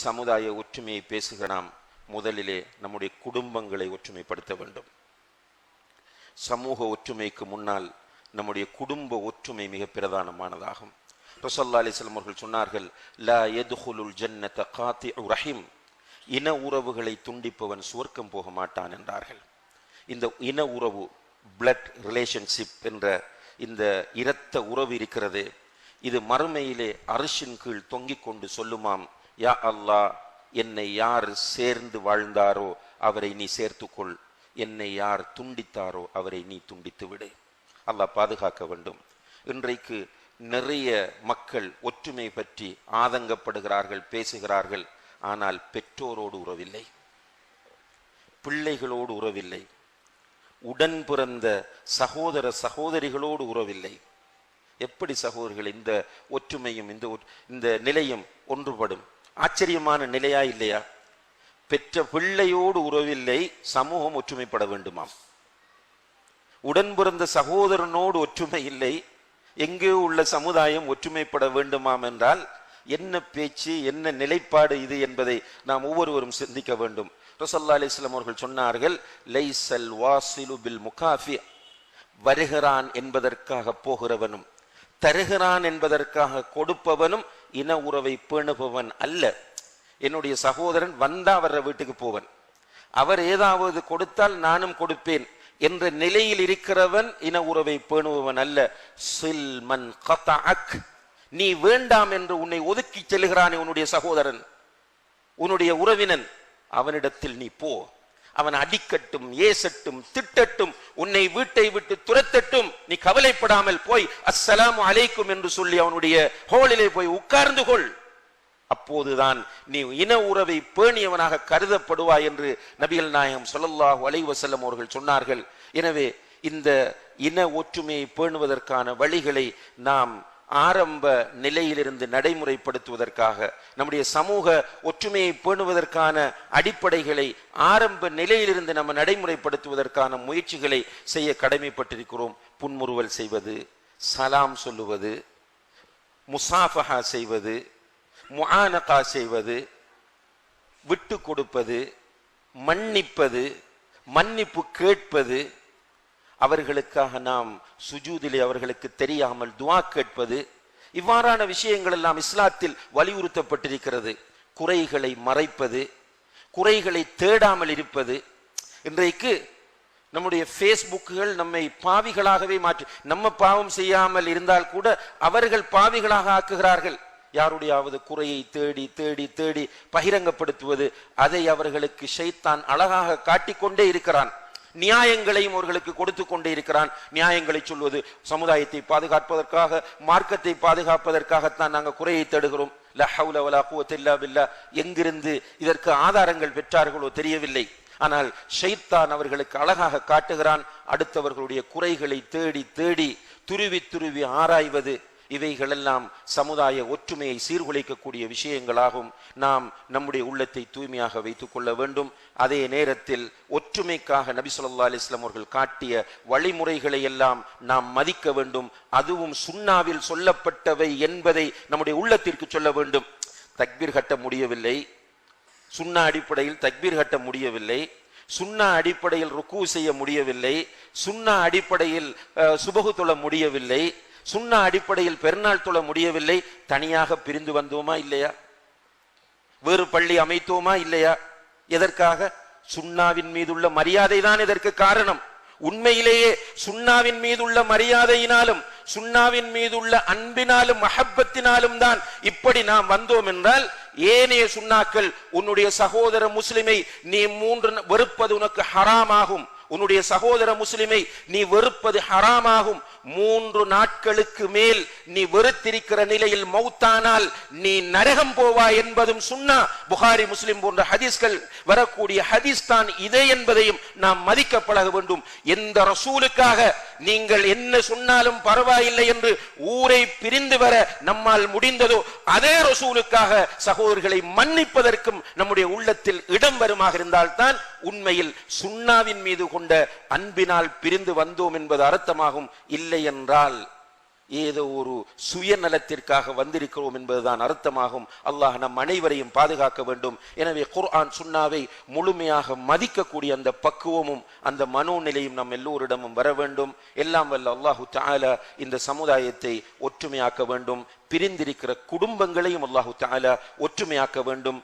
சமுதாய ஒற்றுமையை பேசுகிற நாம் முதலிலே நம்முடைய குடும்பங்களை ஒற்றுமைப்படுத்த வேண்டும். சமூக ஒற்றுமைக்கு முன்னால் நம்முடைய குடும்ப ஒற்றுமை மிக பிரதானமானதாகும். ரசூலுல்லாஹி ஸல்லல்லாஹு அலைஹி வஸல்லம் அவர்கள் சொன்னார்கள், லா யதுகுலுல் ஜன்னத காத்திஉ ரஹீம், இன உறவுகளை துண்டிப்பவன் சுவர்க்கம் போக மாட்டான் என்றார்கள். இந்த இன உறவு, பிளட் ரிலேஷன்ஷிப் என்ற இந்த இரத்த உறவு இருக்கிறது, இது மறுமையிலே அரிசின் கீழ் தொங்கிக் கொண்டு சொல்லுமாம், யா அல்லாஹ், என்னை யார் சேர்ந்து வாழ்ந்தாரோ அவரை நீ சேர்த்துக்கொள், என்னை யார் துண்டித்தாரோ அவரை நீ துண்டித்து விடு. அல்லாஹ் பாதுகாக்க வேண்டும். இன்றைக்கு நிறைய மக்கள் ஒற்றுமை பற்றி ஆதங்கப்படுகிறார்கள், பேசுகிறார்கள். ஆனால் பெற்றோரோடு உறவில்லை, பிள்ளைகளோடு உறவில்லை, உடன் பிறந்த சகோதர சகோதரிகளோடு உறவில்லை. எப்படி சகோதரிகள் இந்த ஒற்றுமையும் இந்த நிலையும் ஒன்றுபடும்? ஆச்சரியமான நிலையா இல்லையா? பெற்ற பிள்ளையோடு உறவில்லை, சமூகம் ஒற்றுமைப்பட வேண்டுமாம். உடன் பிறந்த சகோதரனோடு ஒற்றுமை இல்லை, எங்கே உள்ள சமுதாயம் ஒற்றுமைப்பட வேண்டுமாம் என்றால் என்ன பேச்சு, என்ன நிலைப்பாடு இது என்பதை நாம் ஒவ்வொருவரும் சிந்திக்க வேண்டும். ரசூலுல்லாஹி அலைஹி வஸல்லம் அவர்கள் சொன்னார்கள், லைஸல் வாசிலு பில் முகாஃபி, வருகிறான் என்பதற்காக போகிறவனும் தருகிறான் என்பதற்காக கொடுப்பவனும் இன உறவை பேணுபவன் அல்ல. என்னுடைய சகோதரன் வந்தா வர்ற வீட்டுக்கு போவன், அவர் ஏதாவது கொடுத்தால் நானும் கொடுப்பேன் என்ற நிலையில் இருக்கிறவன் இன உறவை பேணுபவன் அல்ல. சில் மன் கதஅக், நீ வேண்டாம் என்று உன்னை ஒதுக்கி செல்கிறானே உன்னுடைய சகோதரன், உன்னுடைய உறவினன், அவனிடத்தில் நீ போ. அவன் அடிக்கட்டும், ஏசட்டும், திட்டட்டும், உன்னை வீட்டை விட்டு துரத்தட்டும், நீ கவலைப்படாமல் போய் அஸ்ஸலாமு அலைக்கும் என்று சொல்லி அவனுடைய ஹோலிலே போய் உட்கார்ந்து கொள். அப்போதுதான் நீ இன உறவை பேணியவனாக கருதப்படுவாய் என்று நபிகள் நாயகம் ஸல்லல்லாஹு அலைஹி வஸல்லம் அவர்கள் சொன்னார்கள். எனவே இந்த இன ஒற்றுமையை பேணுவதற்கான வழிகளை நாம் ஆரம்ப நிலையிலிருந்து நடைமுறைப்படுத்துவதற்காக, நம்முடைய சமூக ஒற்றுமையை பேணுவதற்கான அடிப்படைகளை ஆரம்ப நிலையிலிருந்து நம்ம நடைமுறைப்படுத்துவதற்கான முயற்சிகளை செய்ய கடமைப்பட்டிருக்கிறோம். புன்முறுவல் செய்வது, சலாம் சொல்லுவது, முசாஃபஹா செய்வது, முஆனகா செய்வது, விட்டு கொடுப்பது, மன்னிப்பது, மன்னிப்பு கேட்பது, அவர்களுக்காக நாம் சுஜூதிலே அவர்களுக்கு தெரியாமல் துஆ கேட்பது, இவ்வாறான விஷயங்கள் எல்லாம் இஸ்லாத்தில் வலியுறுத்தப்பட்டிருக்கிறது. குறைகளை மறைப்பது, குறைகளை தேடாமல் இருப்பது. இன்றைக்கு நம்முடைய ஃபேஸ்புக்குகள் நம்மை பாவிகளாகவே மாற்றி, நம்ம பாவம் செய்யாமல் இருந்தால் கூட அவர்கள் பாவிகளாக ஆக்குகிறார்கள். யாருடையாவது குறையை தேடி தேடி தேடி பகிரங்கப்படுத்துவது, அதை அவர்களுக்கு ஷைத்தான் அழகாக காட்டிக்கொண்டே இருக்கிறான். நியாயங்களையும் அவர்களுக்கு கொடுத்து கொண்டே இருக்கிறான். நியாயங்களை சொல்வது, சமுதாயத்தை பாதுகாப்பதற்காக, மார்க்கத்தை பாதுகாப்பதற்காகத்தான் நாங்கள் குறையை தேடுகிறோம். லா ஹவ்ல வலா குவத்த இல்லா பில்லாஹ். எங்கிருந்து இதற்கு ஆதாரங்கள் பெற்றார்களோ தெரியவில்லை. ஆனால் ஷைத்தான் அவர்களுக்கு அழகாக காட்டுகிறான். அடுத்தவர்களுடைய குறைகளை தேடி தேடி துருவி துருவி ஆராய்வது, இவைகளெல்லாம் சமுதாய ஒற்றுமையை சீர்குலைக்கக்கூடிய விஷயங்களாகும். நாம் நம்முடைய உள்ளத்தை தூய்மையாக வைத்துக் கொள்ள வேண்டும். அதே நேரத்தில் ஒற்றுமைக்காக நபி ஸல்லல்லாஹு அலைஹி வஸல்லம் அவர்கள் காட்டிய வழிமுறைகளை எல்லாம் நாம் மதிக்க வேண்டும். அதுவும் சுன்னாவில் சொல்லப்பட்டவை என்பதை நம்முடைய உள்ளத்திற்கு சொல்ல வேண்டும். தக்பீர் கட்ட முடியவில்லை, சுன்னா அடிப்படையில் தக்பீர் கட்ட முடியவில்லை, சுன்னா அடிப்படையில் ருக்கு செய்ய முடியவில்லை, சுன்னா அடிப்படையில் சுபஹு தொழ முடியவில்லை, சுன்னா அடிப்படையில் பெருநாள் தொழ முடியவில்லை. தனியாக பிரிந்து வந்தோமா இல்லையா? வேறு பள்ளி அமைத்தோமா இல்லையா? எதற்காக? சுன்னாவின் மீதுள்ள மரியாதை தான் இதற்கு காரணம். உண்மையிலேயே சுன்னாவின் மீதுள்ள மரியாதையினாலும் சுன்னாவின் மீதுள்ள அன்பினாலும் மஹப்பத்தினாலும் தான் இப்படி நாம் வந்தோம் என்றால், ஏனைய சுன்னாக்கள், உன்னுடைய சகோதர முஸ்லிமை நீ வெறுப்பது உனக்கு ஹராமாகும், உன்னுடைய சகோதர முஸ்லிமை நீ வெறுப்பது ஹராமாகும், 3 நாட்களுக்கு மேல் நீ வெறுத்திருக்கிற நிலையில் மௌத்தானால் நீ நரகம் போவாய் என்பதும் சுன்னா. புகாரி முஸ்லிம் போன்ற ஹதீஸ்கள் வரக்கூடிய ஹதீஸ் தான் இதே என்பதையும் நாம் மதிக்க பழக வேண்டும். எந்த ரசூலுக்காக நீங்கள் என்ன சொன்னாலும் பரவாயில்லை என்று ஊரை பிரிந்து வர நம்மால் முடிந்ததோ, அதே ரசூலுக்காக சகோதரர்களை மன்னிப்பதற்கும் நம்முடைய உள்ளத்தில் இடம் வருமாக இருந்தால்தான் உண்மையில் சுன்னாவின் மீது கொண்ட அன்பினால் பிரிந்து வந்தோம் என்பது அர்த்தமாகும். இல்லை என்றால் ஏதோ ஒரு சுயநலத்திற்காக வந்திருக்கிறோம் என்பதுதான் அர்த்தமாகும். அல்லாஹ் நம் அனைவரையும் பாதுகாக்க வேண்டும். எனவே குர்ஆன் சுன்னாவை முழுமையாக மதிக்கக்கூடிய அந்த பக்குவமும் அந்த மனோநிலையும் நம் எல்லோரிடமும் வர வேண்டும். எல்லாம் வல்ல அல்லாஹு தஆலா இந்த சமுதாயத்தை ஒற்றுமையாக்க வேண்டும். பிரிந்திருக்கிற குடும்பங்களையும் அல்லாஹு தஆலா ஒற்றுமையாக்க வேண்டும்.